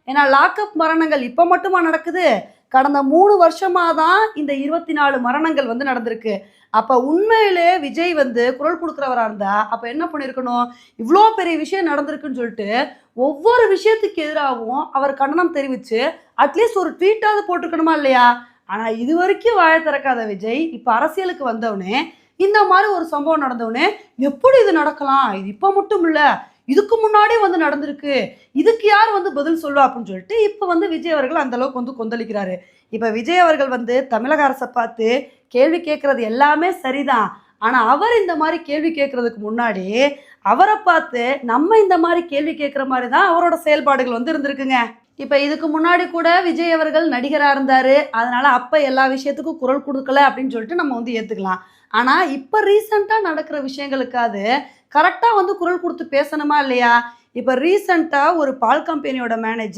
ஏன்னா லாக்அப் மரணங்கள் இப்போ மட்டுமா நடக்குது? கடந்த 3 வருஷமா தான் இந்த 24 மரணங்கள் வந்து நடந்திருக்கு. அப்ப உண்மையிலே விஜய் வந்து குரல் குடுக்குறவரா இருந்தா, அப்ப என்ன பண்ணியிருக்கணும்? இவ்ளோ பெரிய விஷயம் நடந்திருக்குன்னு சொல்லிட்டு, ஒவ்வொரு விஷயத்துக்கு எதிராவும் அவர் கண்டனம் தெரிவிச்சு, அட்லீஸ்ட் ஒரு ட்வீட்டாவது போட்டுருக்கணுமா இல்லையா? ஆனா இதுவரைக்கும் வாய திறக்காத விஜய், இப்ப அரசியலுக்கு வந்தவுனே, இந்த மாரி ஒரு சம்பவம் நடந்தவுனே, எப்படி இது நடக்கலாம்? இது இப்ப மட்டும் இல்ல. இதுக்கு முன்னாடியே வந்து நடந்திருக்கு. இதுக்கு யார் வந்து பதில் சொல்லுவா? அப்படின்னு சொல்லிட்டு, இப்ப வந்து விஜய் அவர்கள் அந்த அளவுக்கு வந்து கொந்தளிக்கிறாரு. இப்ப விஜய் அவர்கள் வந்து தமிழக அரச பார்த்து கேள்வி கேட்கறது எல்லாமே சரிதான். ஆனா, அவர் இந்த மாரி கேள்வி கேட்கறதுக்கு முன்னாடி, அவர பார்த்து நம்ம இந்த மாரி கேள்வி கேட்கிற மாரி தான் அவரோட செயல்பாடுகள் வந்து இருந்திருக்குங்க. இப்ப இதுக்கு முன்னாடி கூட விஜய் அவர்கள் நடிகரா இருந்தாரு. அதனால அப்ப எல்லா விஷயத்துக்கும் குரல் குடுக்கல அப்படின்னு சொல்லிட்டு நம்ம வந்து ஏத்துக்கலாம். ஆனா, இப்ப ரீசென்ட்டா நடக்கிற விஷயங்களுக்காவது கரெக்ட்டா வந்து குரல் குடுத்து பேசணுமா இல்லையா? இப்ப ரீசென்ட்டா ஒரு பால் கம்பெனியோட மேனேஜர்